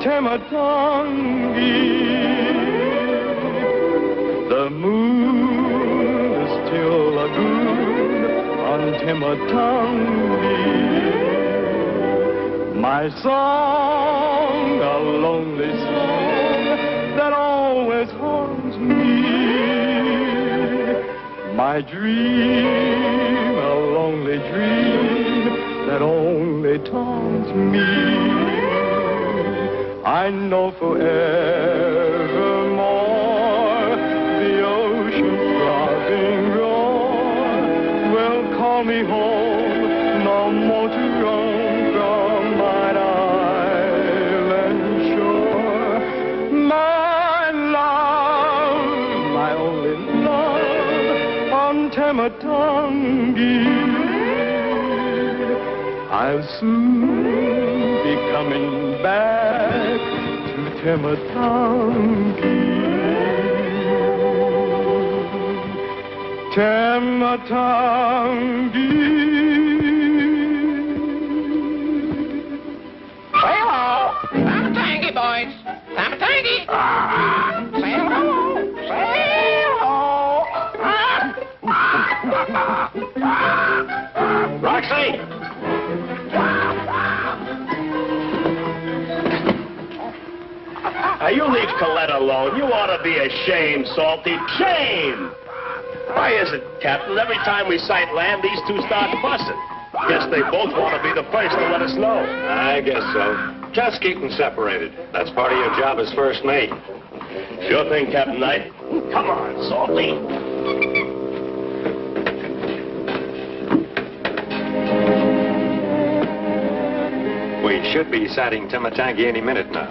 Tematangi. The moon is still a lagoon on Tematangi. My song, a lonely song that always haunts me. My dream, a lonely dream that only taunts me. I know forevermore the ocean's throbbing roar will call me home, no more to roam from mine island shore. My love, my only love, on Tematangi. I'll soon be coming back to Tematangi. Tematangi. Say hello. Tematangi, boys. Tematangi. Say hello. Say hello. Roxy. Now, you leave Colette alone. You ought to be ashamed, Salty. Shame! Why is it, Captain, every time we sight land, these two start fussing? Guess they both want to be the first to let us know. I guess so. Just keep them separated. That's part of your job as first mate. Sure thing, Captain Knight. Come on, Salty. We should be sighting Tematangi any minute now.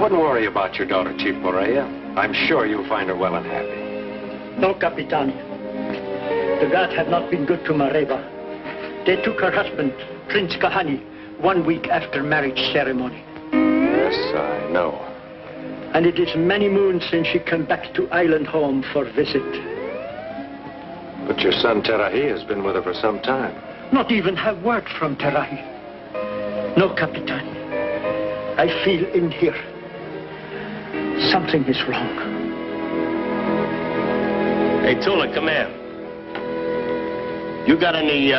Wouldn't worry about your daughter, Chief Lorre. I'm sure you'll find her well and happy. No, Capitan. The gods have not been good to Mareva. They took her husband, Prince Kahani, 1 week after marriage ceremony. Yes, I know. And it is many moons since she came back to island home for visit. But your son, Terahi, has been with her for some time. Not even have word from Terahi. No, Capitan. I feel in here. Something is wrong. Hey, Tula, come here. You got any,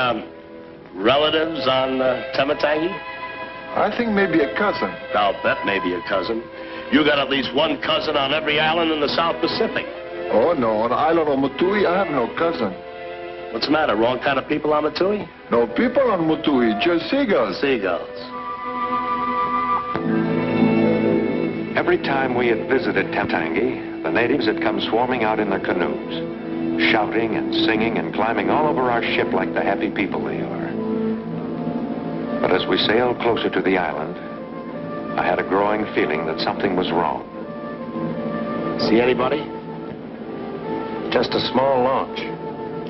relatives on Tematangi? I think maybe a cousin. I'll bet maybe a cousin. You got at least one cousin on every island in the South Pacific. Oh, no. On the island of Mutiny, I have no cousin. What's the matter? Wrong kind of people on Mutiny? No people on Mutiny, just seagulls. Seagulls. Every time we had visited Tematangi, the natives had come swarming out in their canoes, shouting and singing and climbing all over our ship like the happy people they are. But as we sailed closer to the island, I had a growing feeling that something was wrong. See anybody? Just a small launch.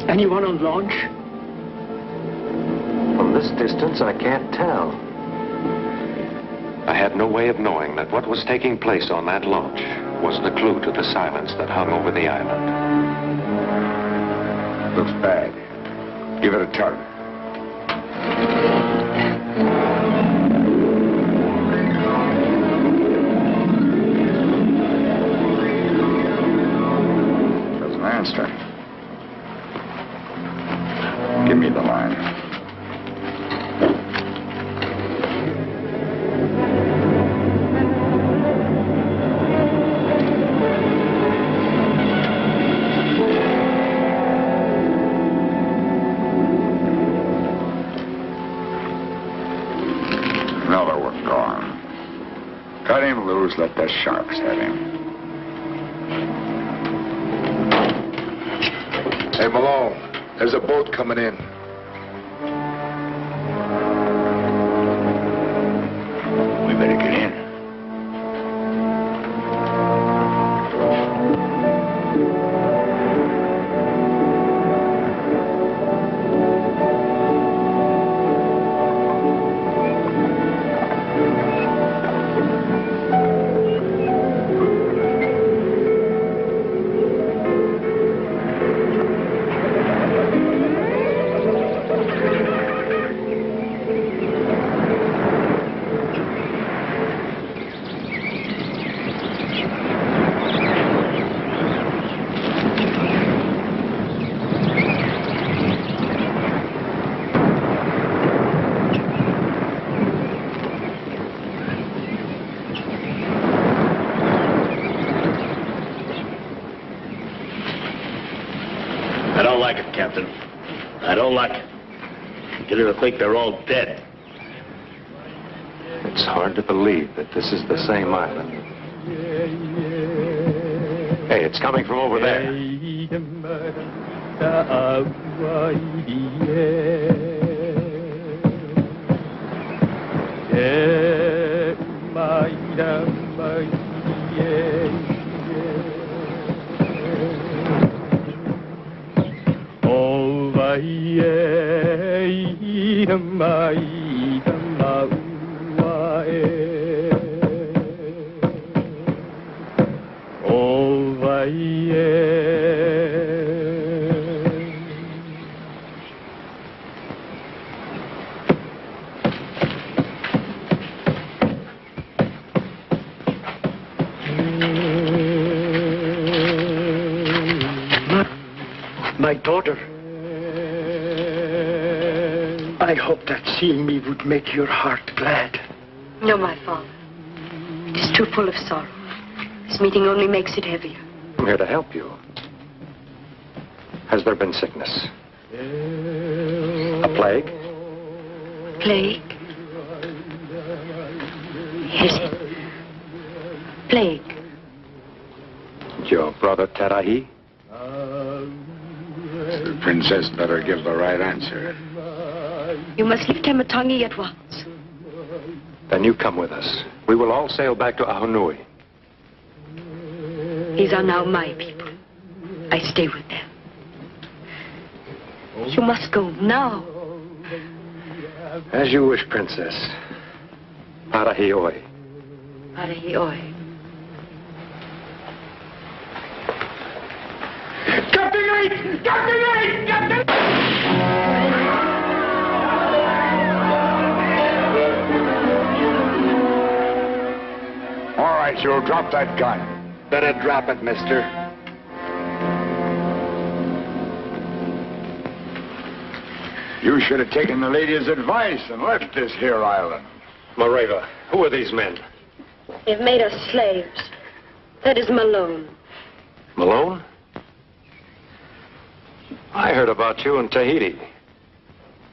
Anyone on launch? From this distance, I can't tell. I had no way of knowing that what was taking place on that launch was the clue to the silence that hung over the island. Looks bad. Give it a tug. Doesn't answer. Give me the line. Another one gone. Cut him loose, let the sharks have him. Hey, Malone, there's a boat coming in. We better get in. Captain. I don't like it. You didn't think they're all dead. It's hard to believe that this is the same island. Hey, it's coming from over there. My daughter. I hope that seeing me would make your heart glad. No, my father. It is too full of sorrow. This meeting only makes it heavier. I'm here to help you. Has there been sickness? A plague? Plague? Yes. Plague. Your brother Terahi? The princess better give the right answer. You must leave Tematangi at once. Then you come with us. We will all sail back to Ahunui. These are now my people. I stay with them. You must go now. As you wish, Princess. Parahioi. Parahioi. All right, you'll drop that gun. Better drop it, mister. You should have taken the lady's advice and left this here island. Mareva, who are these men? They've made us slaves. That is Malone. Malone? I heard about you in Tahiti.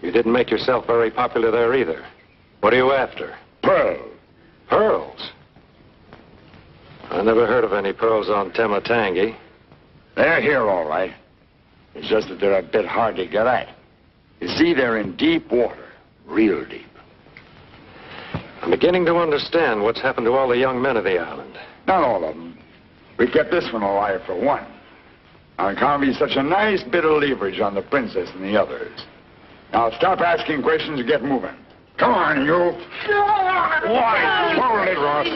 You didn't make yourself very popular there either. What are you after? Pearl. Pearls? I never heard of any pearls on Tematangi. They're here, all right. It's just that they're a bit hard to get at. You see, they're in deep water. Real deep. I'm beginning to understand what's happened to all the young men of the island. Not all of them. We kept this one alive for one. On account of such a nice bit of leverage on the princess and the others. Now stop asking questions and get moving. Come on, you. Why? Hold it, Ross.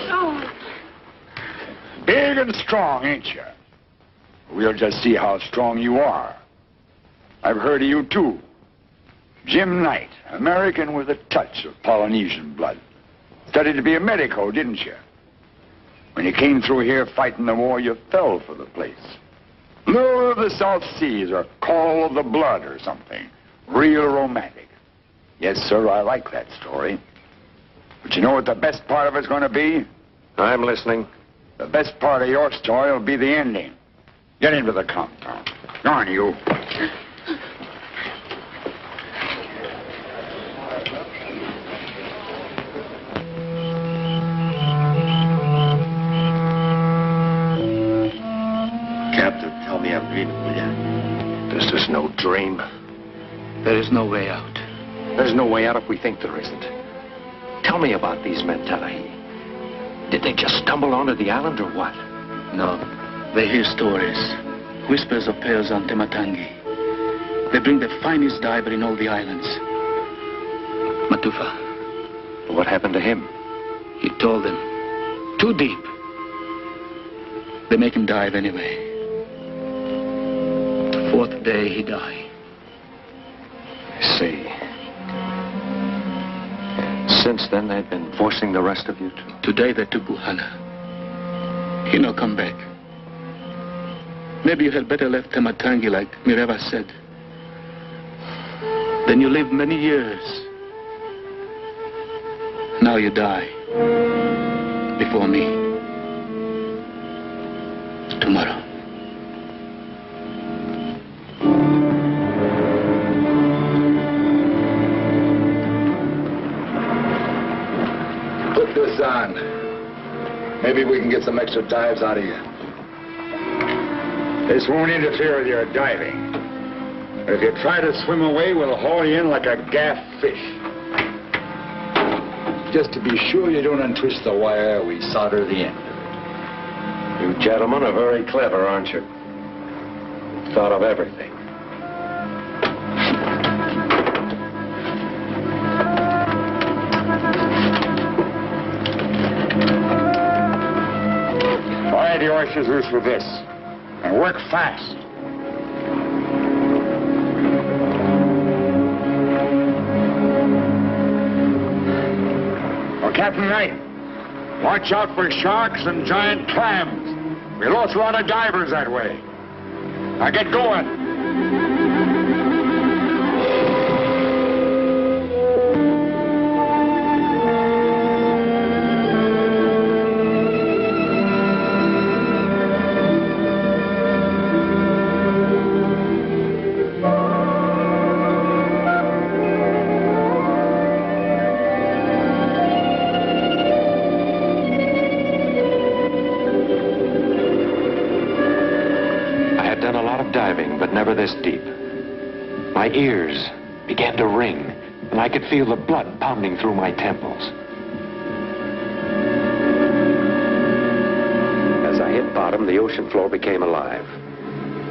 Big and strong, ain't you? We'll just see how strong you are. I've heard of you, too. Jim Knight, American with a touch of Polynesian blood. Studied to be a medico, didn't you? When you came through here fighting the war, you fell for the place. Lure of the South Seas or Call of the Blood or something. Real romantic. Yes, sir, I like that story. But you know what the best part of it's going to be? I'm listening. The best part of your story will be the ending. Get into the compound. Go on, you. Captain, tell me I'm dreaming, will you? This is no dream. There is no way out. There's no way out if we think there isn't. Tell me about these men, Terahi. Did they just stumble onto the island or what? No. They hear stories. Whispers of pearls on Tematangi. They bring the finest diver in all the islands. Matufa. What happened to him? He told them. Too deep. They make him dive anyway. The fourth day he died. I see. Since then, they've been forcing the rest of you to... Today they took Buhana. He no come back. Maybe you had better left Tematangi like Mireva said. Then you live many years. Now you die. Before me. Tomorrow. this on. Maybe we can get some extra dives out of you. This won't interfere with your diving. But if you try to swim away, we'll haul you in like a gaff fish. Just to be sure you don't untwist the wire, we solder the end. You gentlemen are very clever, aren't you? Thought of everything. Fire the oysters loose with this. And work fast. Well, Captain Knight, watch out for sharks and giant clams. We lost a lot of divers that way. Now get going. But never this deep. My ears began to ring, and I could feel the blood pounding through my temples. As I hit bottom, the ocean floor became alive.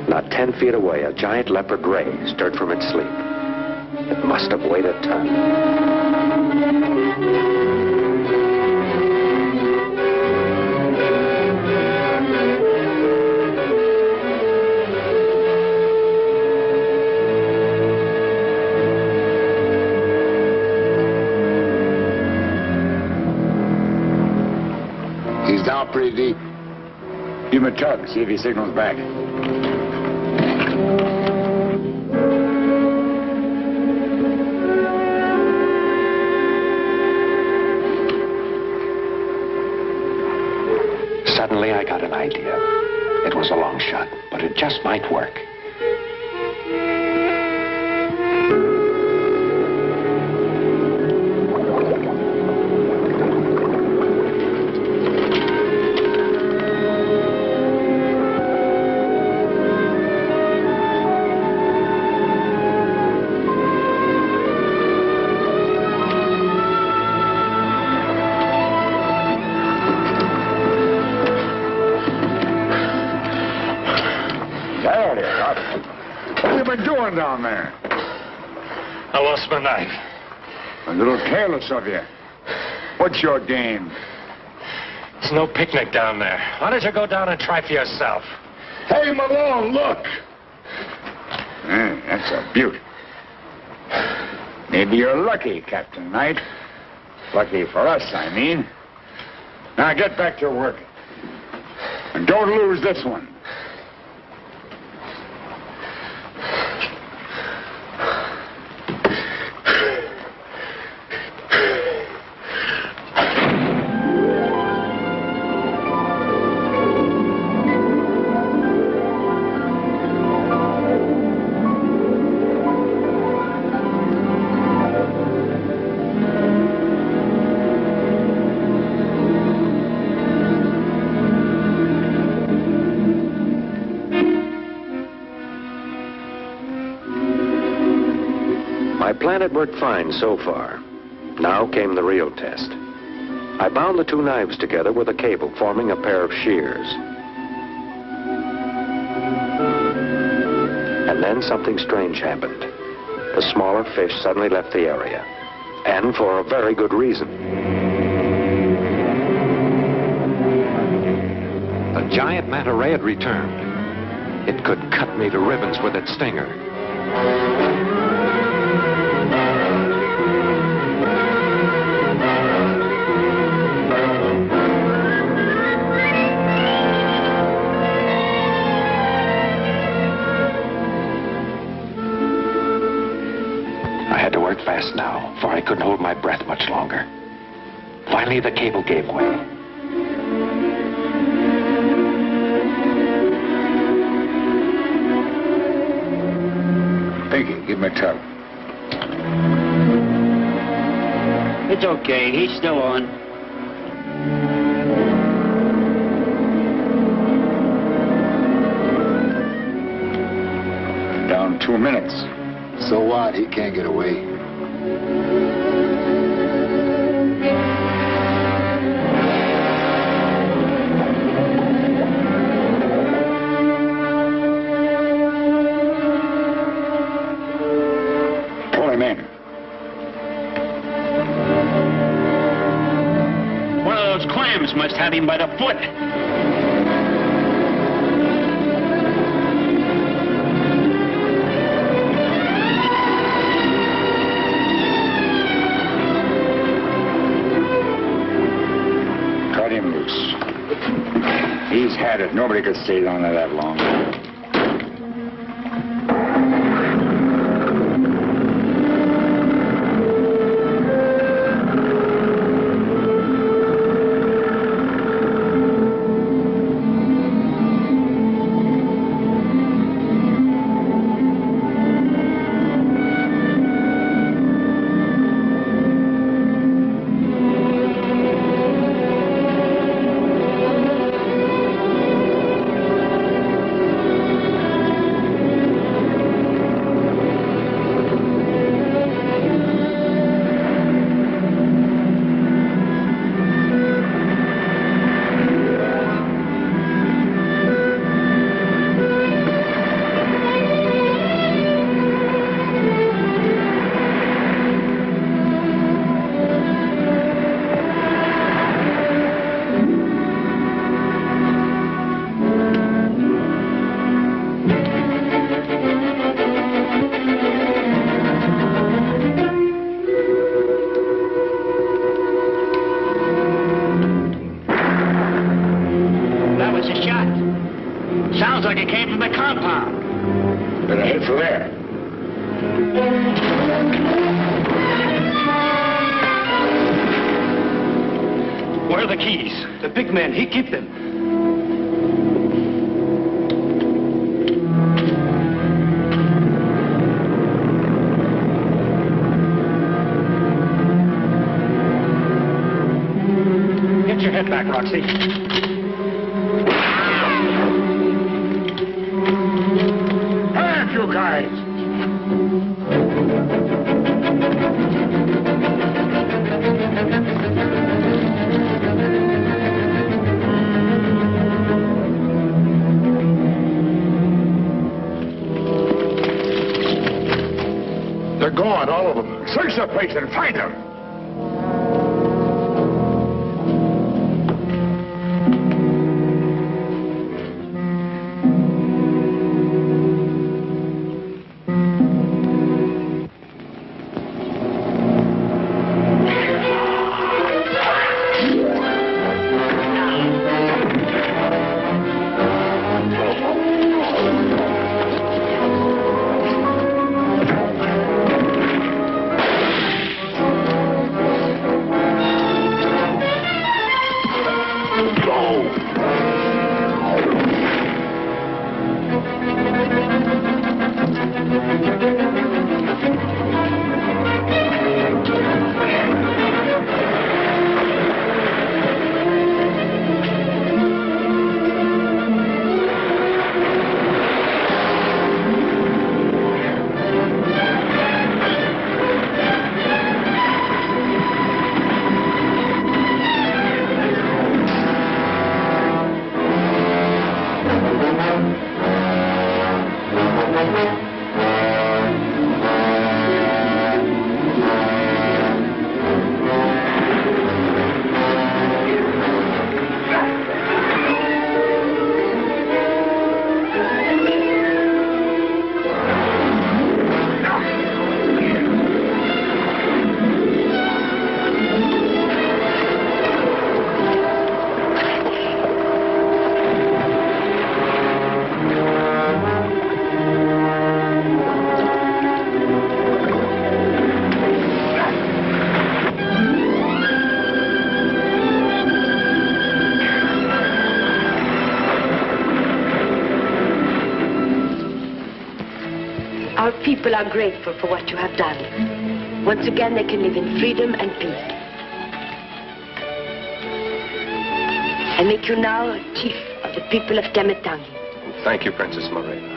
Not 10 feet away, a giant leopard ray stirred from its sleep. It must have weighed a ton. Down pretty deep. Give him a tug, see if he signals back. Suddenly, I got an idea. It was a long shot, but it just might work. Down there? I lost my knife. A little careless of you. What's your game? There's no picnic down there. Why don't you go down and try for yourself? Hey, Malone, look! That's a beaut. Maybe you're lucky, Captain Knight. Lucky for us, I mean. Now get back to work. And don't lose this one. My plan had worked fine so far. Now came the real test. I bound the two knives together with a cable, forming a pair of shears. And then something strange happened. The smaller fish suddenly left the area. And for a very good reason. The giant manta ray had returned. It could cut me to ribbons with its stinger. I had to work fast now, for I couldn't hold my breath much longer. Finally, the cable gave way. Pinky, give him a tug. It's okay. He's still on. minutes. So what? He can't get away. Pull him in. One of those clams must have him by the foot. Cut him loose. He's had it. Nobody could stay down there that long. Sounds like it came from the compound. Better head for there. Where are the keys? The big man, he keep them. Get your head back, Roxy. You guys. They're gone, all of them. Search the place and find them. Our people are grateful for what you have done. Once again, they can live in freedom and peace. I make you now chief of the people of Temetangi. Thank you, Princess Morena.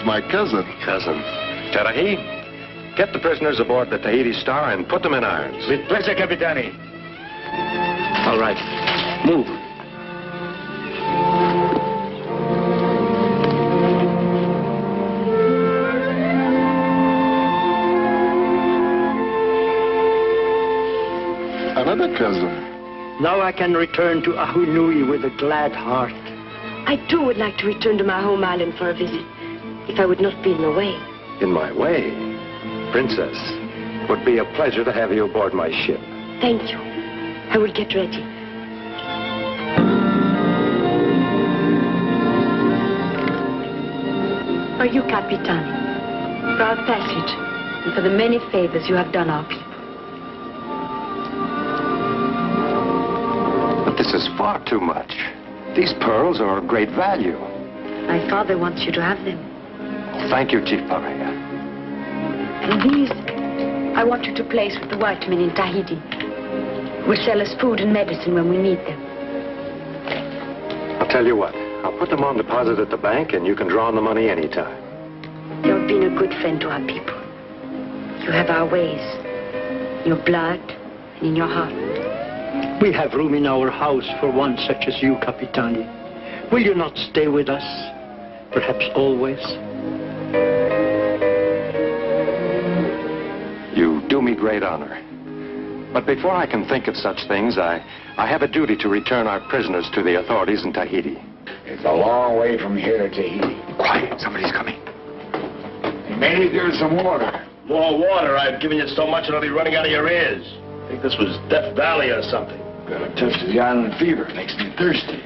He's my cousin. Cousin. Tarahi, get the prisoners aboard the Tahiti Star and put them in irons. With pleasure, Capitani. All right. Move. Another cousin. Now I can return to Ahunui with a glad heart. I too would like to return to my home island for a visit, if I would not be in the way. In my way? Princess, it would be a pleasure to have you aboard my ship. Thank you. I will get ready. For you, Capitan, for our passage, and for the many favors you have done our people. But this is far too much. These pearls are of great value. My father wants you to have them. Thank you, Chief Paria. And these, I want you to place with the white men in Tahiti, who will sell us food and medicine when we need them. I'll tell you what. I'll put them on deposit at the bank, and you can draw on the money anytime. You have been a good friend to our people. You have our ways, in your blood and in your heart. We have room in our house for one such as you, Capitani. Will you not stay with us? Perhaps always? You do me great honor. But before I can think of such things, I have a duty to return our prisoners to the authorities in Tahiti. It's a long way from here to Tahiti. Quiet, somebody's coming. You may need to give us some water. More water. I've given you so much it'll be running out of your ears. I think this was Death Valley or something. Got a touch of the island fever. Makes me thirsty.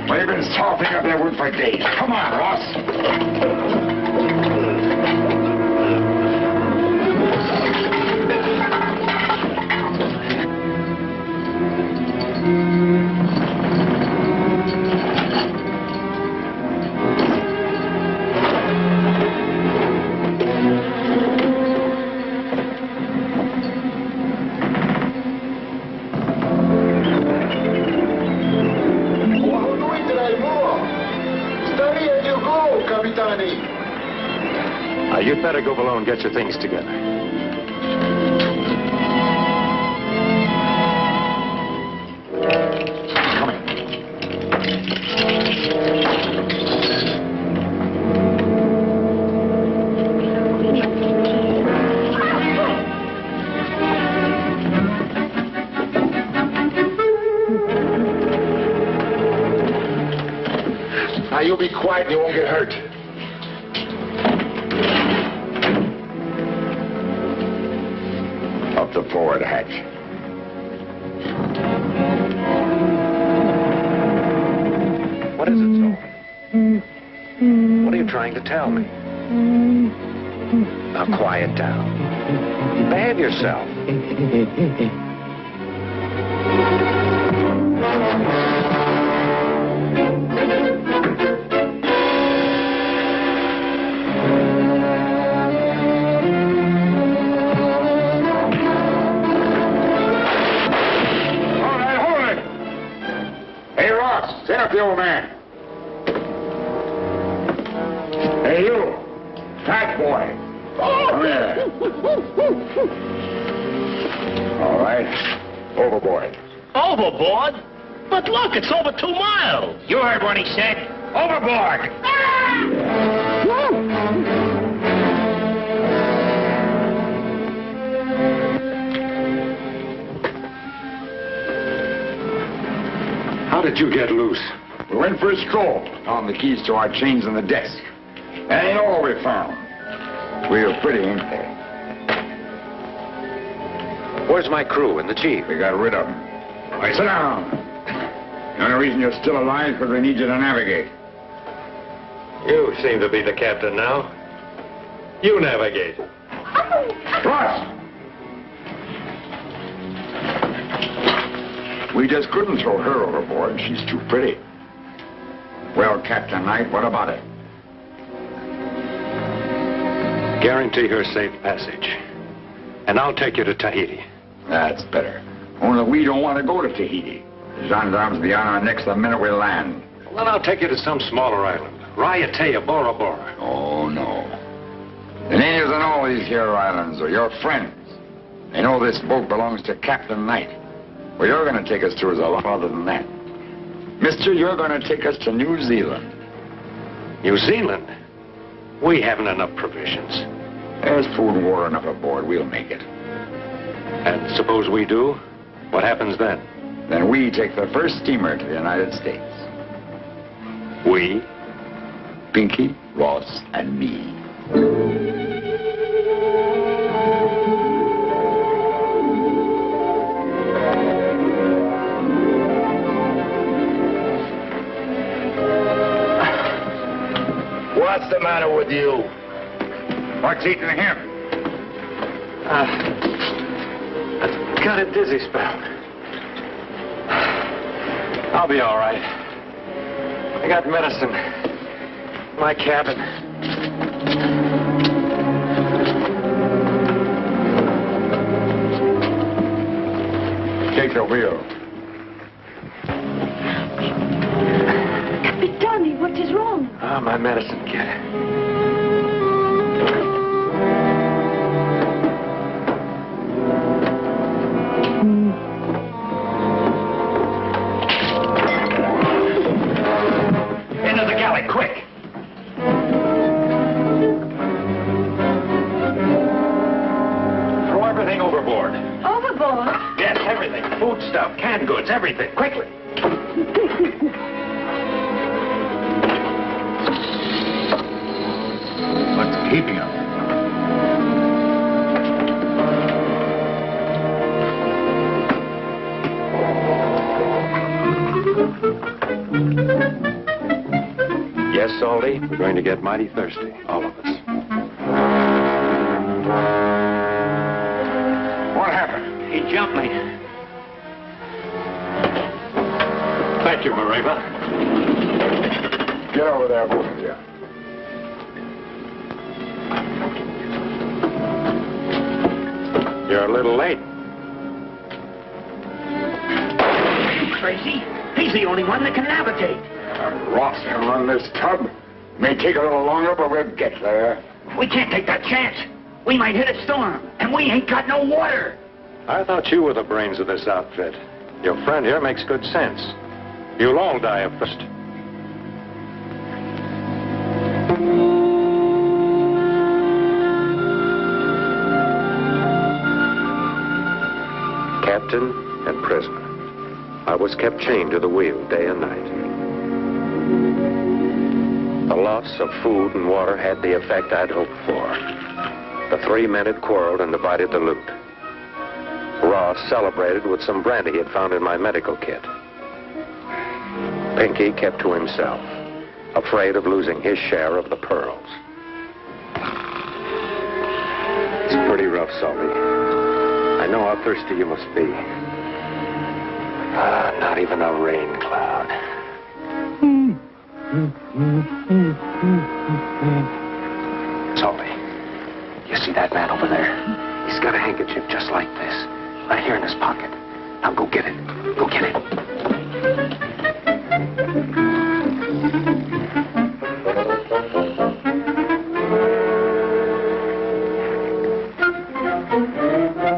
We've been softening up that wood for days. Come on, Ross. You'd better go below and get your things together. Coming. Now you be quiet and you won't get hurt. Up the forward hatch. What is it, Saul? What are you trying to tell me? Now quiet down. Behave yourself. Stand up, the old man. Hey, you. Fat boy. Come here. All right. Overboard. Overboard? But look, it's over 2 miles. You heard what he said. Overboard. How did you get loose? We went for a stroll. Found the keys to our chains on the desk. That ain't all we found. We were pretty, ain't they? Where's my crew and the chief? We got rid of them. All right, sit down. The only reason you're still alive is because we need you to navigate. You seem to be the captain now. You navigate. Ross! We just couldn't throw her overboard. She's too pretty. Well, Captain Knight, what about it? Guarantee her safe passage. And I'll take you to Tahiti. That's better. Only we don't want to go to Tahiti. The gendarmes will be on our necks the minute we land. Well, then I'll take you to some smaller island. Raiatea, Bora Bora. Oh, no. The natives on all these here islands are your friends. They know this boat belongs to Captain Knight. Where you're going to take us to is a lot other than that. Mister, you're going to take us to New Zealand. New Zealand? We haven't enough provisions. There's food and water enough aboard. We'll make it. And suppose we do? What happens then? Then we take the first steamer to the United States. We? Pinky, Ross, and me. What's the matter with you? What's eating him? Got a dizzy spell. I'll be all right. I got medicine in my cabin. Take the wheel. Capitani, what is wrong? Ah, my medicine kit. Into the galley, quick! Throw everything overboard. Overboard? Yes, everything. Food stuff, canned goods, everything. Quickly. What's keeping him? Yes, Salty, we're going to get mighty thirsty, all of us. What happened? He jumped me. Thank you, Mareva. Get over there, both of you. You're a little late. Crazy? He's the only one that can navigate. Ross can run this tub. May take a little longer, but we'll get there. We can't take that chance. We might hit a storm, and we ain't got no water. I thought you were the brains of this outfit. Your friend here makes good sense. You'll all die of thirst. Captain and prisoner. I was kept chained to the wheel day and night. The loss of food and water had the effect I'd hoped for. The three men had quarreled and divided the loot. Ross celebrated with some brandy he had found in my medical kit. Pinky kept to himself, afraid of losing his share of the pearls. It's pretty rough, Salty. I know how thirsty you must be. Not even a rain cloud. Salty, you see that man over there? He's got a handkerchief just like this, right here in his pocket. Now go get it. Go get it.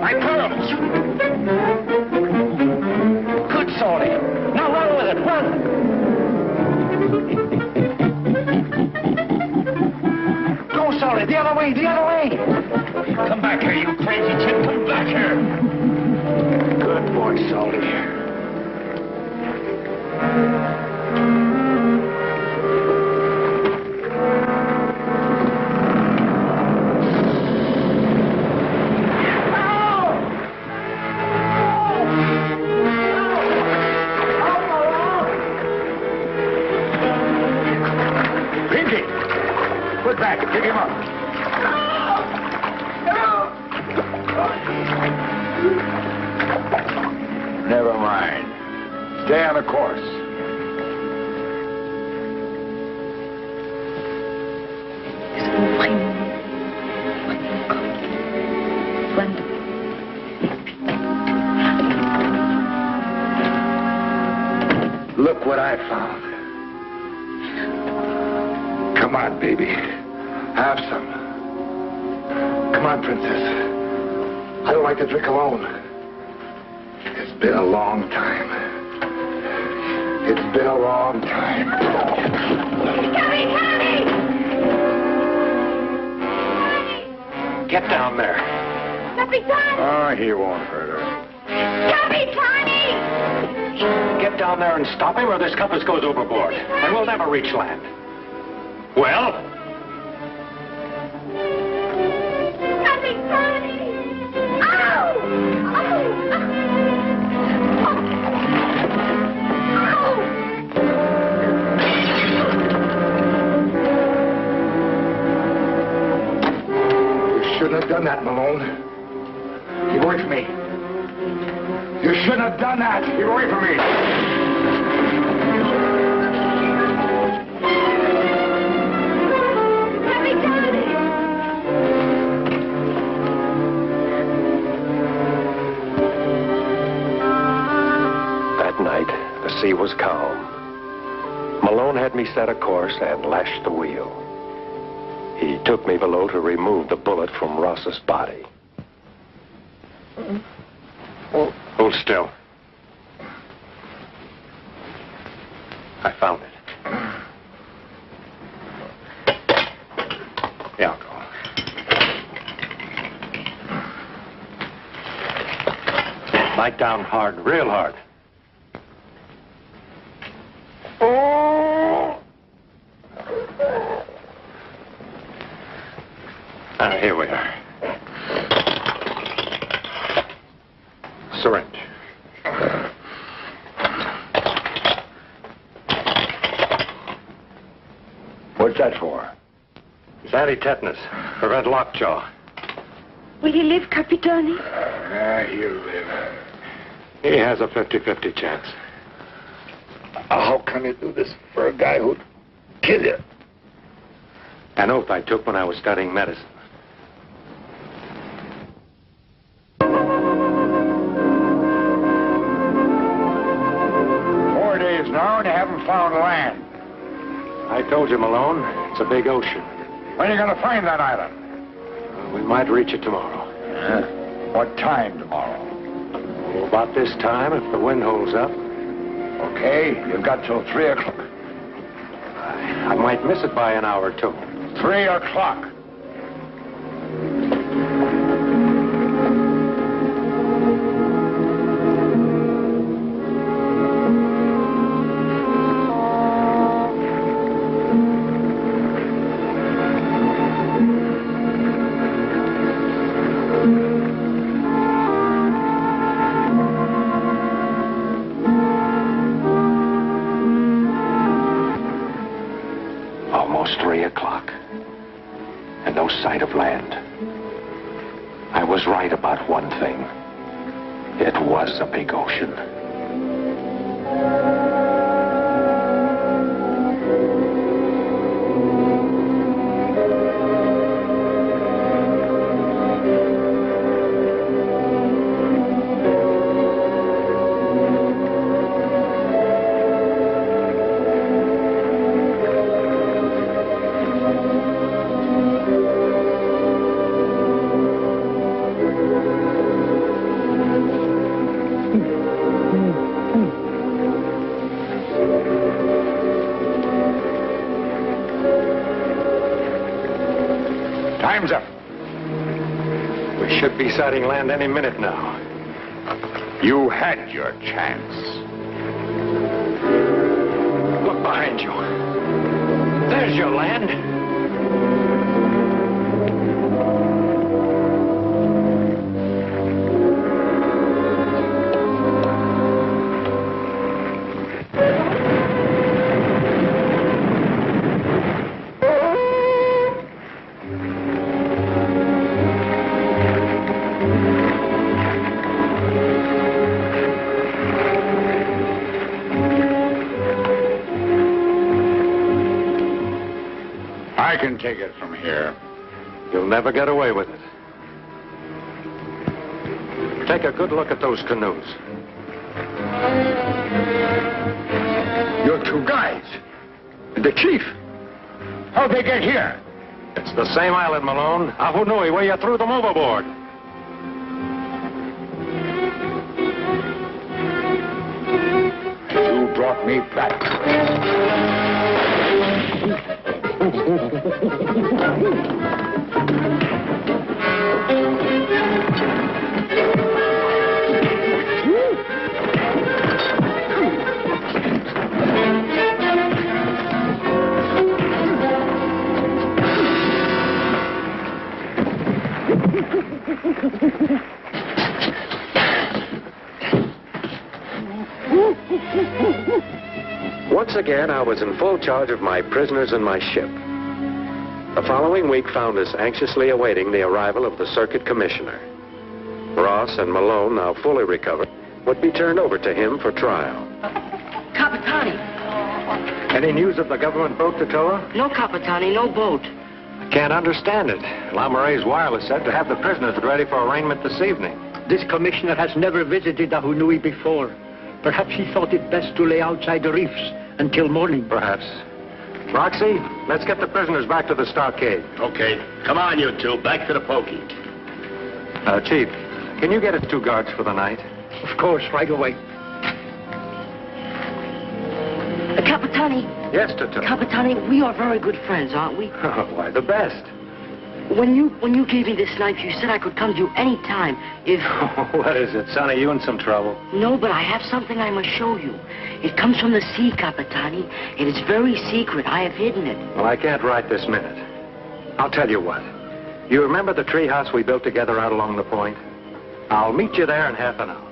My pearls! Good, Salty. Now run with it, run! Go, Salty, the other way, the other way! Come back here, you crazy chip, come back here! Good boy, Salty. Put back and pick him up. Never mind. Stay on the course. Look what I found. Come on, baby. Have some. Come on, princess. I don't like to drink alone. It's been a long time. It's been a long time. Tommy! Get down there. Capitan! Oh, he won't hurt her. Capitani! Get down there and stop him, or this compass goes overboard, and we'll never reach land. Well? Capitani! Ow! You shouldn't have done that, Malone. Keep away from me. You shouldn't have done that. Keep away from me. That night, the sea was calm. Malone had me set a course and lashed the wheel. He took me below to remove the bullet from Ross's body. Hold still. I found it. Yeah, I'll go. Bite down hard, real hard. Here we are. Syringe. What's that for? It's anti-tetanus. Prevent lockjaw. Will he live, Capitani? He'll live. He has a 50-50 chance. How can you do this for a guy who'd kill you? An oath I took when I was studying medicine. 4 days now and you haven't found land. I told you, Malone, it's a big ocean. When are you going to find that island? We might reach it tomorrow. What time tomorrow? Well, about this time, if the wind holds up. Okay, you've got till 3 o'clock. I might miss it by an hour or two. 3 o'clock. Almost 3 o'clock. And no sight of land. I was right about one thing. It was a big ocean. Time's up. We should be sighting land any minute now. You had your chance. Look behind you. There's your land. I can take it from here. You'll never get away with it. Take a good look at those canoes. Your two guys. And the chief. How'd they get here? It's the same island, Malone. Ahu Nui, where you threw them overboard. You brought me back to Once again, I was in full charge of my prisoners and my ship. The following week found us anxiously awaiting the arrival of the circuit commissioner. Ross and Malone, now fully recovered, would be turned over to him for trial. Capitani. Any news of the government boat to tow her? No, Capitani, no boat. I can't understand it. Lamare's wireless said to have the prisoners ready for arraignment this evening. This commissioner has never visited Ahu Nui before. Perhaps he thought it best to lay outside the reefs until morning. Perhaps. Roxy, let's get the prisoners back to the stockade. Okay. Come on, you two. Back to the pokey. Chief, can you get us 2 guards for the night? Of course, right away. Capitani. Yes, Toto. Capitani, we are very good friends, aren't we? Oh, why, the best. When you gave me this knife, you said I could come to you any time if... What is it, son? Are you in some trouble? No, but I have something I must show you. It comes from the sea, Capitani. It is very secret. I have hidden it. Well, I can't write this minute. I'll tell you what. You remember the treehouse we built together out along the point? I'll meet you there in half an hour.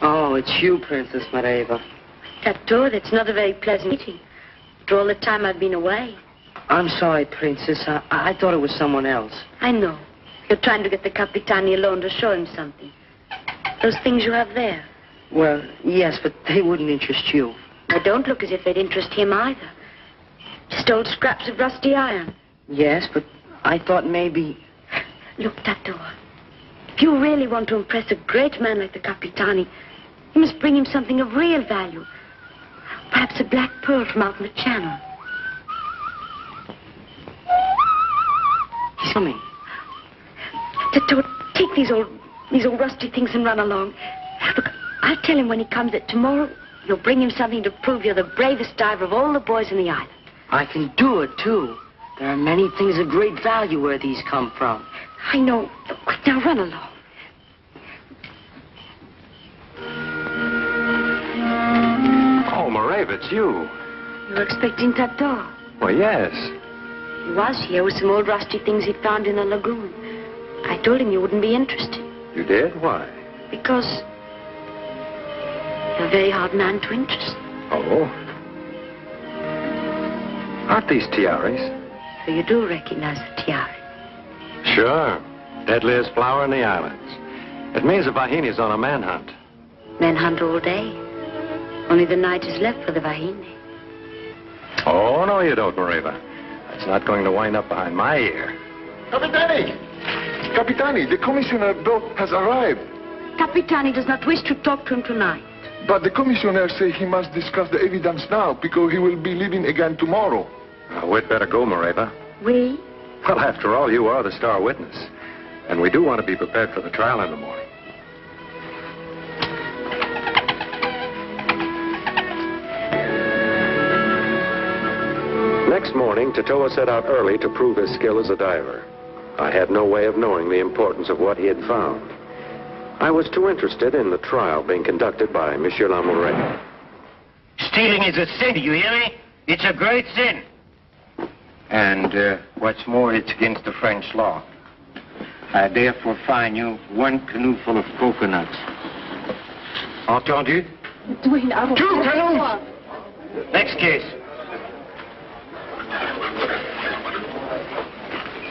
Oh, it's you, Princess Mareva. Tato, that's not a very pleasant meeting. After all the time I've been away. I'm sorry, Princess. I thought it was someone else. I know. You're trying to get the Capitani alone to show him something. Those things you have there. Well, yes, but they wouldn't interest you. They don't look as if they'd interest him either. Just old scraps of rusty iron. Yes, but I thought maybe... Look, Tato, if you really want to impress a great man like the Capitani, you must bring him something of real value. Perhaps a black pearl from out in the channel. He's coming. Tato, take these old rusty things and run along. Look, I'll tell him when he comes that tomorrow you'll bring him something to prove you're the bravest diver of all the boys in the island. I can do it, too. There are many things of great value where these come from. I know. Look, quick, now run along. Oh, Mareva, it's you. You were expecting Tato. Well, yes. He was here with some old rusty things he found in the lagoon. I told him you wouldn't be interested. You did? Why? Because you're a very hard man to interest. Oh? Aren't these tiaras? So you do recognize the tiara. Sure. Deadliest flower in the islands. It means the Vahini's on a manhunt. Men hunt all day. Only the night is left for the Vahini. Oh, no, you don't, Mareva. That's not going to wind up behind my ear. Capitani! Capitani, the commissioner boat has arrived. Capitani does not wish to talk to him tonight. But the commissioner says he must discuss the evidence now because he will be leaving again tomorrow. We'd better go, Mareva. We? Well, after all, you are the star witness. And we do want to be prepared for the trial in the morning. Next morning, Tatoa set out early to prove his skill as a diver. I had no way of knowing the importance of what he had found. I was too interested in the trial being conducted by Monsieur Lamoureux. Stealing is a sin, do you hear me? It's a great sin. And what's more, it's against the French law. I therefore fine you 1 canoe full of coconuts. Entendu? 2 canoes! Next case.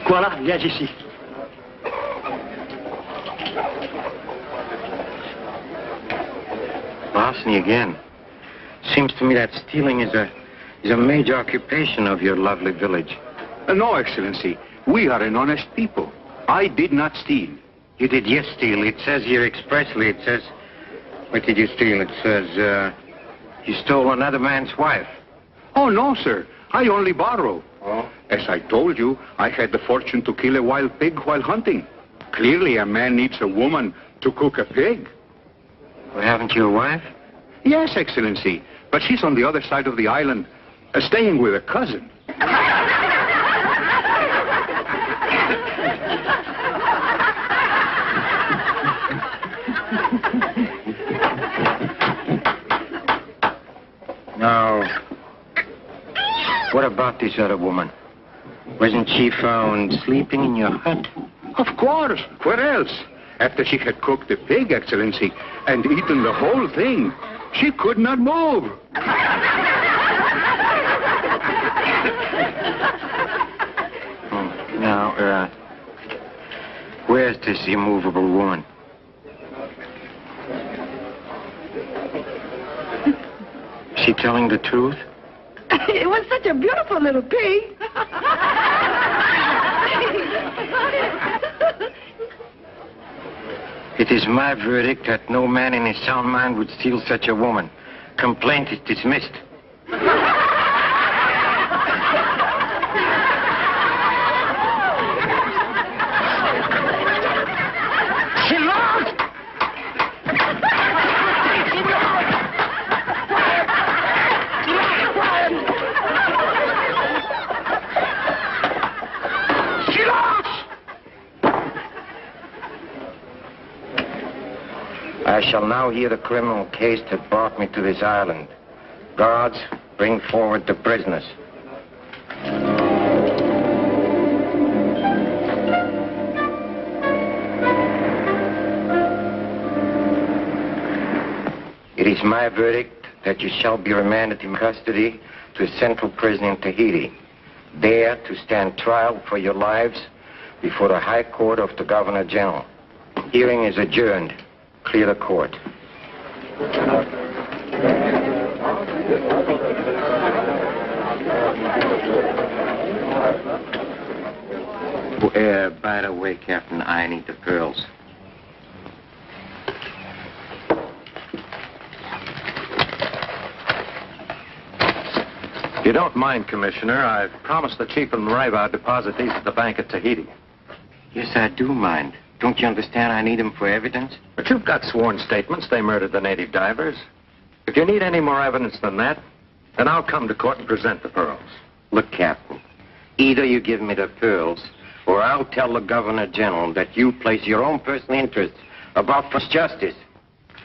Voilà, viens ici. Larceny again. Seems to me that stealing is a major occupation of your lovely village. No, Excellency. We are an honest people. I did not steal. You did, yes, steal. It says here expressly, it says... What did you steal? It says, you stole another man's wife. Oh, no, sir. I only borrow. Oh? As I told you, I had the fortune to kill a wild pig while hunting. Clearly, a man needs a woman to cook a pig. Well, haven't you a wife? Yes, Excellency. But she's on the other side of the island, staying with a cousin. Now, what about this other woman? Wasn't she found sleeping in your hut? Of course. Where else? After she had cooked the pig, Excellency, and eaten the whole thing, she could not move. Now, where's this immovable woman? She telling the truth? It was such a beautiful little pig. It is my verdict that no man in his sound mind would steal such a woman. Complaint is dismissed. I shall now hear the criminal case that brought me to this island. Guards, bring forward the prisoners. It is my verdict that you shall be remanded in custody to a central prison in Tahiti, there to stand trial for your lives before the High Court of the Governor General. Hearing is adjourned. Clear the court. By the way, Captain, I need the pearls. If you don't mind, Commissioner, I've promised the Chief and Mareva deposit these at the bank at Tahiti. Yes, I do mind. Don't you understand I need them for evidence? But you've got sworn statements they murdered the native divers. If you need any more evidence than that, then I'll come to court and present the pearls. Look, Captain, either you give me the pearls, or I'll tell the Governor General that you place your own personal interests above justice.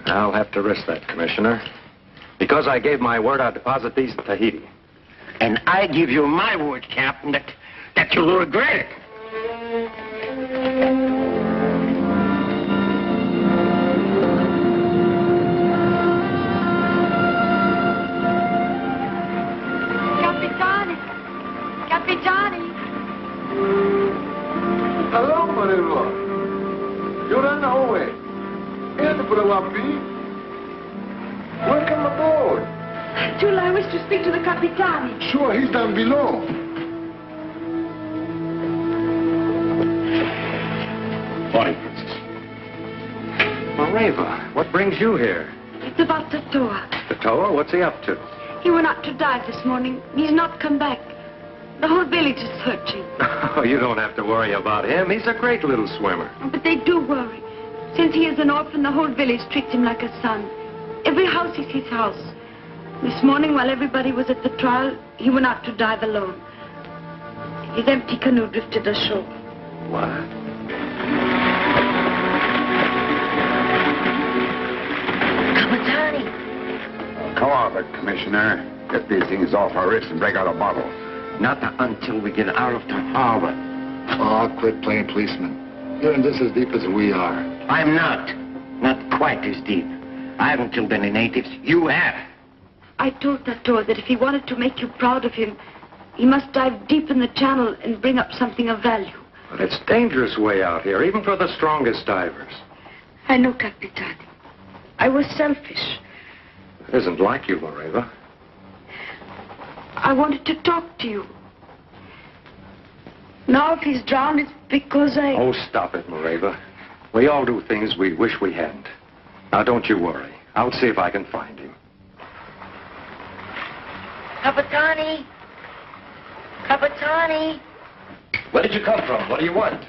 I'll have to risk that, Commissioner. Because I gave my word I'd deposit these at Tahiti. And I give you my word, Captain, that you'll regret it. Hello, Mareva. You're on the hallway. Welcome aboard. Tula, I wish to speak to the Capitani. Sure, he's down below. Morning, Princess. Mareva, what brings you here? It's about Tatoa. The Toa? What's he up to? He went out to dive this morning. He's not come back. The whole village is searching. Oh, you don't have to worry about him. He's a great little swimmer. But they do worry. Since he is an orphan, the whole village treats him like a son. Every house is his house. This morning, while everybody was at the trial, he went out to dive alone. His empty canoe drifted ashore. What? Capitani! Come on, but Commissioner. Get these things off our wrists and break out a bottle. Not until we get out of the harbor. Oh, quit playing policeman. You're in this as deep as we are. I'm not. Not quite as deep. I haven't killed any natives. You have. I told Tato that if he wanted to make you proud of him, he must dive deep in the channel and bring up something of value. But it's dangerous way out here, even for the strongest divers. I know, Capitani. I was selfish. It isn't like you, Moreva. I wanted to talk to you. Now if he's drowned, it's because I... Oh, stop it, Moreva. We all do things we wish we hadn't. Now, don't you worry. I'll see if I can find him. Capitani! Capitani! Where did you come from? What do you want?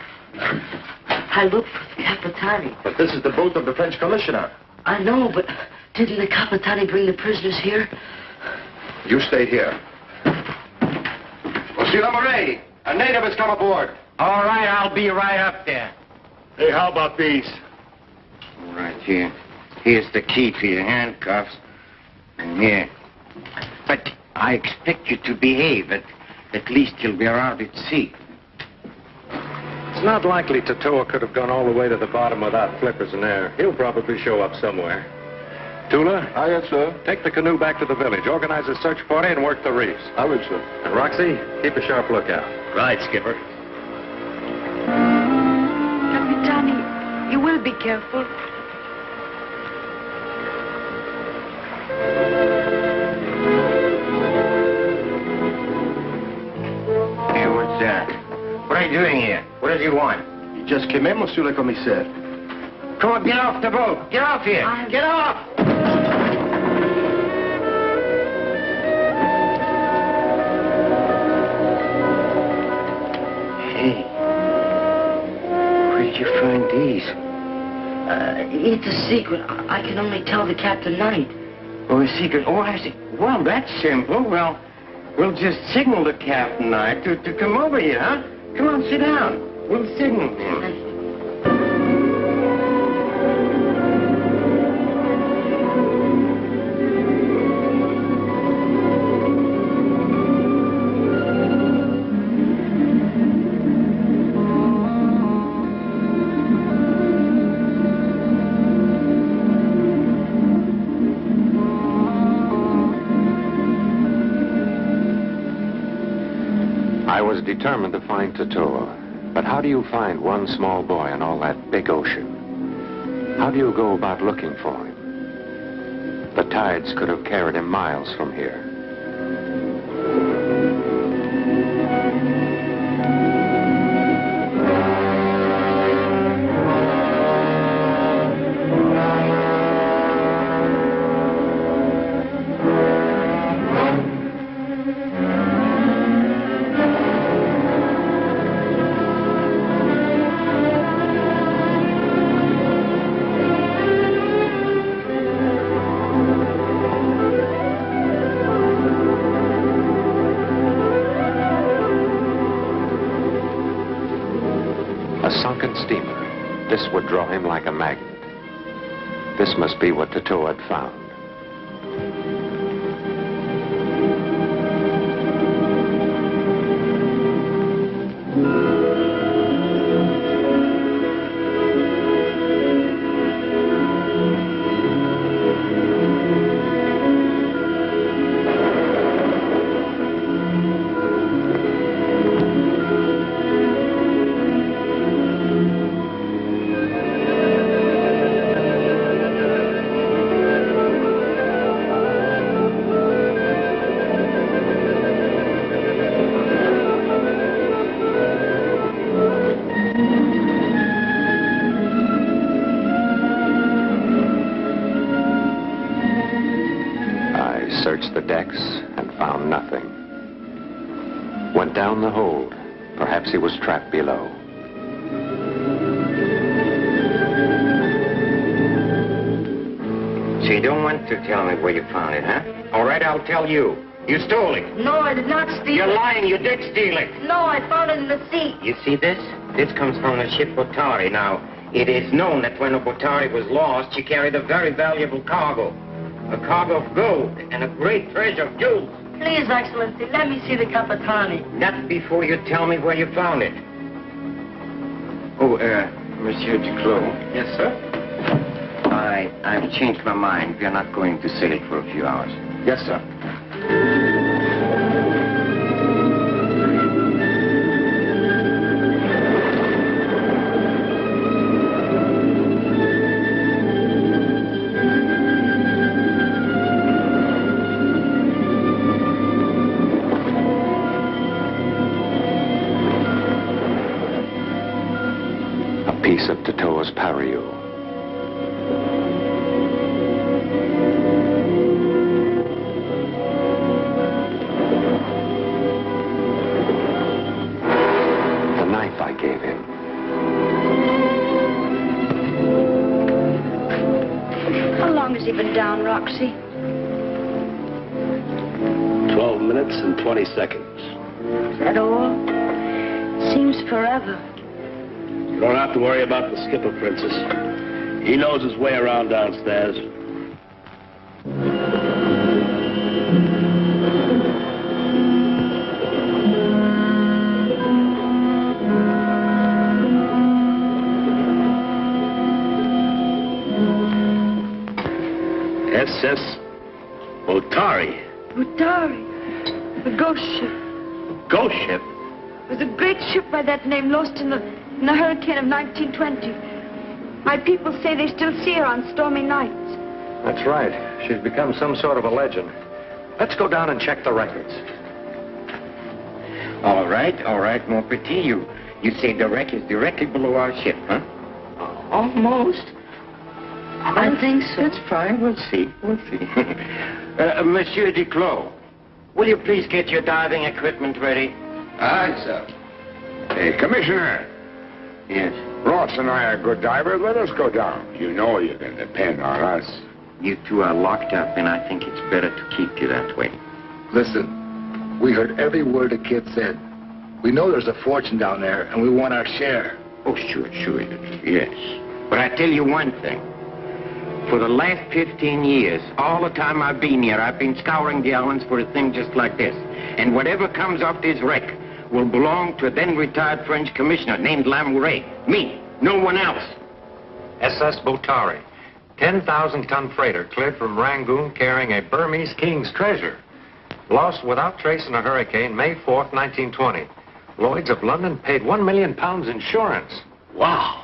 I looked for the Capitani. But this is the booth of the French commissioner. I know, but didn't the Capitani bring the prisoners here? You stay here. Monsieur Lorre, a native has come aboard. All right, I'll be right up there. Hey, how about these? Right here. Here's the key to your handcuffs. And here. But I expect you to behave. At least you'll be around at sea. It's not likely Tatoa could have gone all the way to the bottom without flippers and air. He'll probably show up somewhere. Tula? Aye, yes, sir. Take the canoe back to the village. Organize a search party and work the reefs. I will, sir. And Roxy, keep a sharp lookout. Right, Skipper. Capitani, you will be careful. Hey, what's that? What are you doing here? What does he want? You just came in, Monsieur le Commissaire. Come on, get off the boat. Get off here. Get off! Hey. Where did you find these? It's a secret. I can only tell the Captain Knight. Oh, a secret. Oh, I see. Well, that's simple. Well, we'll just signal the Captain Knight to come over here, huh? Come on, sit down. We'll signal him. I was determined to find Tatoa. But how do you find one small boy in all that big ocean? How do you go about looking for him? The tides could have carried him miles from here. A sunken steamer. This would draw him like a magnet. This must be what Tatoa had found. Searched the decks and found nothing. Went down the hold. Perhaps he was trapped below. So you don't want to tell me where you found it, huh? All right, I'll tell you. You stole it. No, I did not steal You're it. lying. You did steal it. No, I found it in the sea. You see this? This comes from the ship Botari. Now, it is known that when a Botari was lost, she carried a very valuable cargo. A cargo of gold and a great treasure of jewels. Please, Excellency, let me see the Capitani. Not before you tell me where you found it. Oh, Monsieur Duclos. Yes, sir? I've changed my mind. We are not going to sail for a few hours. Yes, sir. A piece of Tatoa's pareu. The knife I gave him. How long has he been down, Roxy? 12 minutes and 20 seconds. Is that all? Seems forever. You don't have to worry about the skipper, Princess. He knows his way around downstairs. SS Mutiny. Mutiny. The ghost ship. Ghost ship? It was a great ship by that name lost in the hurricane of 1920. My people say they still see her on stormy nights. That's right. She's become some sort of a legend. Let's go down and check the records. All right, mon petit. You say the wreck is directly below our ship, huh? Almost. I think so. That's fine. We'll see. Monsieur Duclos, will you please get your diving equipment ready? Aye, sir. Hey, Commissioner. Yes. Ross and I are good divers. Let us go down. You know you can depend on us. You two are locked up, and I think it's better to keep you that way. Listen, we heard every word the kid said. We know there's a fortune down there, and we want our share. Oh, sure, yes. But I tell you one thing. For the last 15 years, all the time I've been here, I've been scouring the islands for a thing just like this. And whatever comes off this wreck will belong to a then-retired French commissioner named Lorre. Me, no one else. SS Botari. 10,000-ton freighter cleared from Rangoon carrying a Burmese king's treasure. Lost without trace in a hurricane May 4th, 1920. Lloyd's of London paid £1 million insurance. Wow.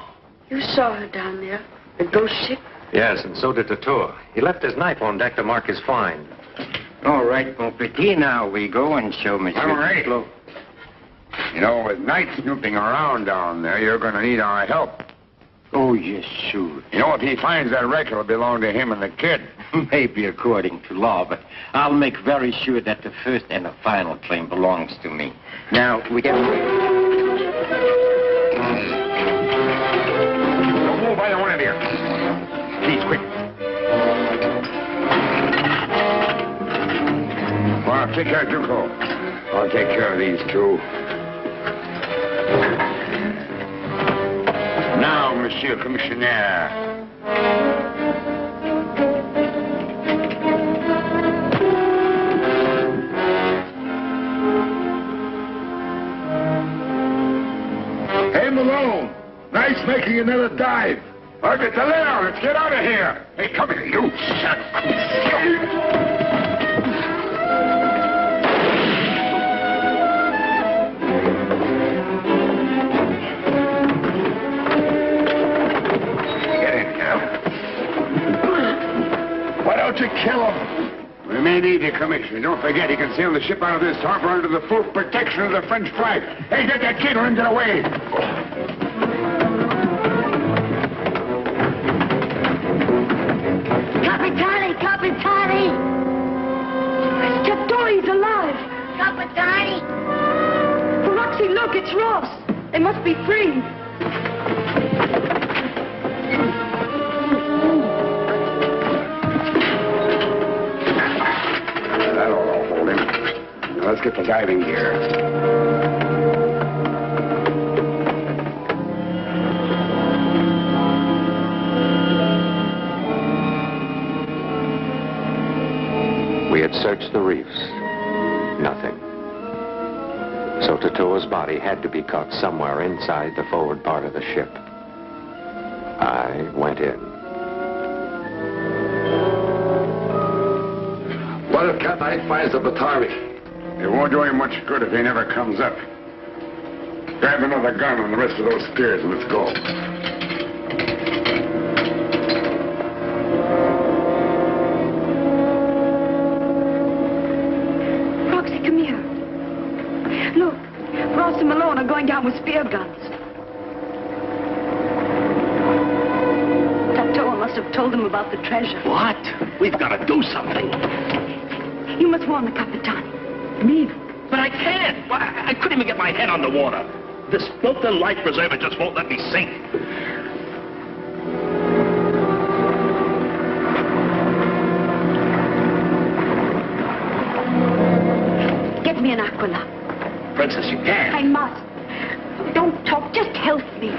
You saw her down there, the ghost ship. Yes, and so did Tatoa. He left his knife on deck to mark his find. All right, mon petit, now we go and show Monsieur All right. Duclos. You know, with night snooping around down there, you're going to need our help. Oh, yes, sure. You know, if he finds that wreck, it'll belong to him and the kid. Maybe according to law, but I'll make very sure that the first and the final claim belongs to me. Now, we get... Don't move either one of you. Please, quick. Well, take care, Duco. I'll take care of these two. Now, Monsieur Commissioner. Hey, Malone. Nice making another dive. Look at the layout. Let's get out of here. Hey, come here, you. Get in here. Why don't you kill him? We may need you, Commissioner. Don't forget, he can sail the ship out of this harbor under the full protection of the French flag. Hey, get that kid and get away. Capitani! Tatoa's alive! Capitani! Roxy, look, it's Ross. They must be free. That'll hold him. Now, let's get the diving gear. We had searched the reefs. Nothing. So Tatoa's body had to be caught somewhere inside the forward part of the ship. I went in. What if Carradine finds the Batari? It won't do him much good if he never comes up. Grab another gun on the rest of those spears and let's go. Roxy, come here. Look, Ross and Malone are going down with spear guns. Tato must have told them about the treasure. What? We've got to do something. You must warn the Capitani. Me? But I can't. I couldn't even get my head on the water. This built-in life preserver just won't let me sink. Get me an aquila. Princess, you can't. I must. Don't talk, just help me.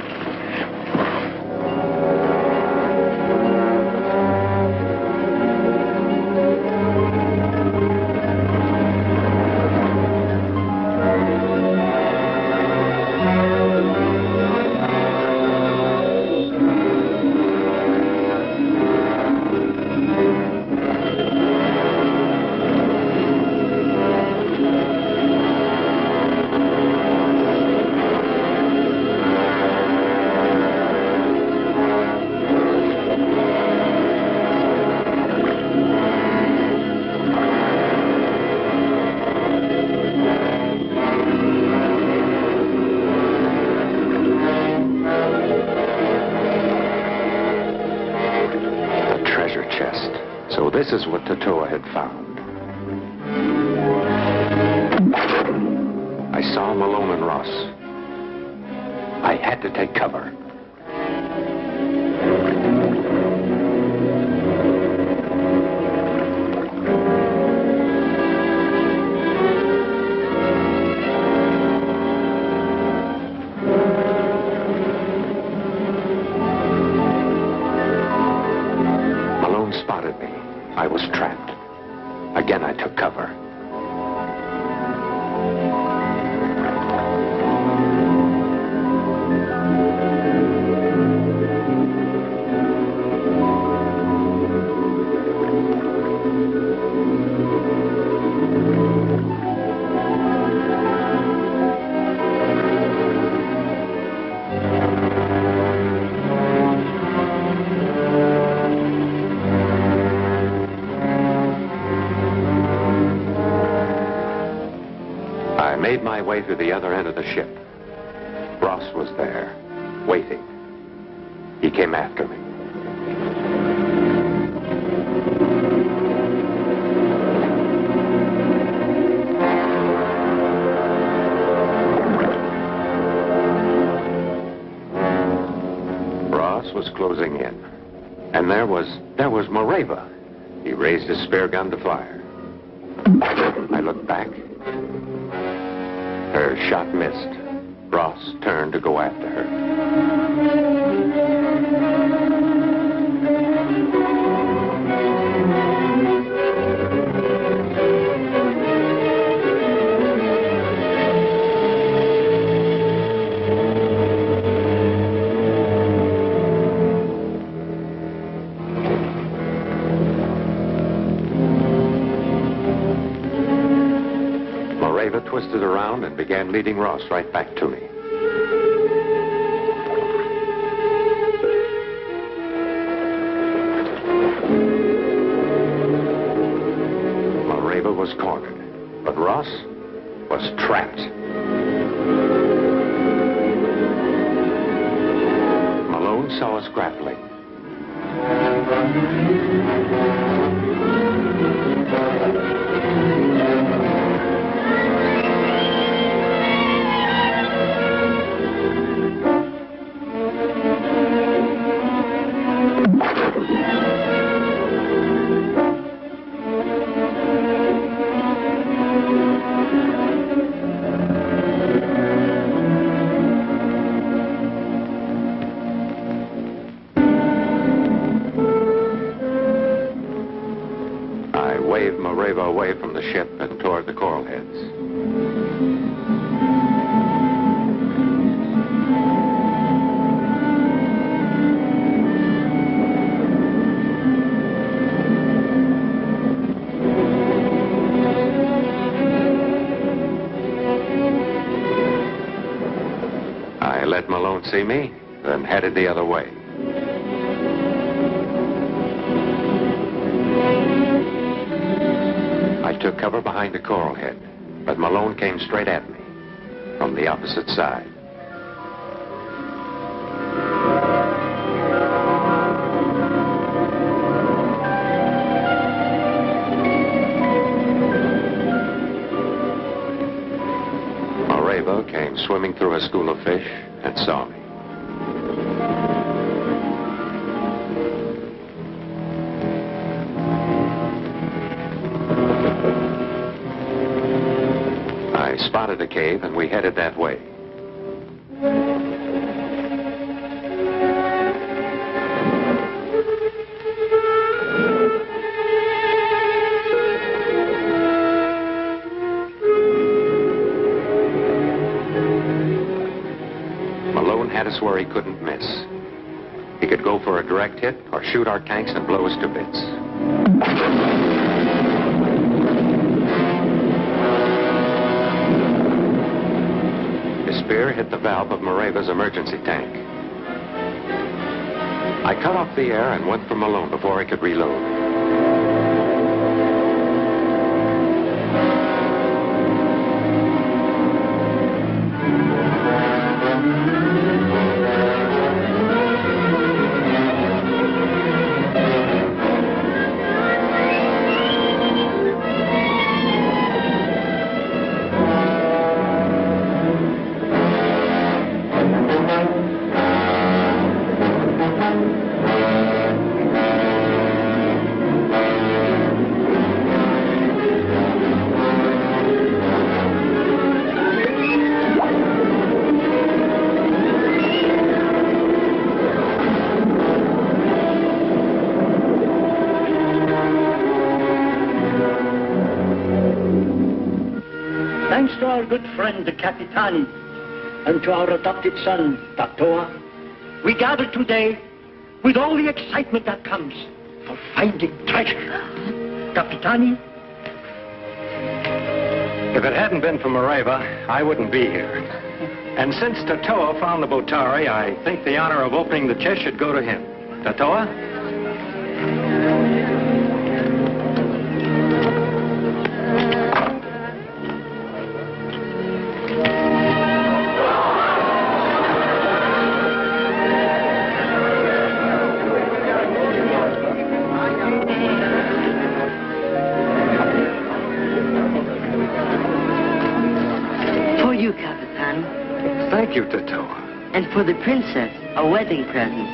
This is what Tatoa had found. I saw Malone and Ross. I had to take cover. Malone spotted me. I was trapped. Again, I took cover. I made my way to the other end of the ship. Ross was there, waiting. He came after me. Ross was closing in. And there was Moreva. He raised his spear gun to fire. I looked back. Her shot missed. Ross turned to go after her. Moreva twisted around and began leading Ross right back to me. Moreva was cornered, but Ross was trapped. Malone saw us grappling. I waved Moreva away from the ship and toward the coral heads. let Malone see me, then headed the other way. I took cover behind a coral head, but Malone came straight at me from the opposite side. Mareva came swimming through a school of fish and saw me. I spotted a cave and we headed that way. Malone had us where he couldn't miss. He could go for a direct hit or shoot our tanks and blow us to bits. His spear hit the valve of Mareva's emergency tank. I cut off the air and went for Malone before I could reload. Thanks to our good friend, the Capitani, and to our adopted son, Tatoa, we gather today with all the excitement that comes for finding treasure. Capitani? If it hadn't been for Mareva, I wouldn't be here. And since Tatoa found the Botari, I think the honor of opening the chest should go to him. Tatoa? Thank you, Tatoa. And for the princess, a wedding present.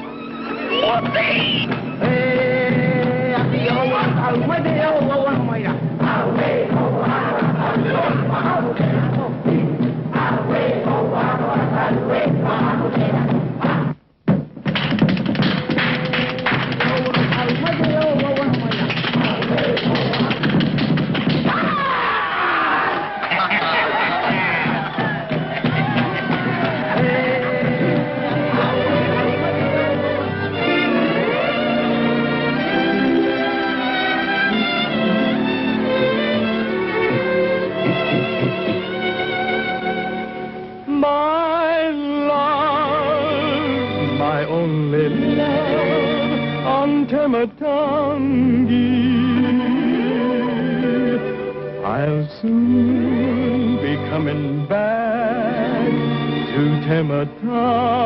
I'll soon be coming back to Tematangi.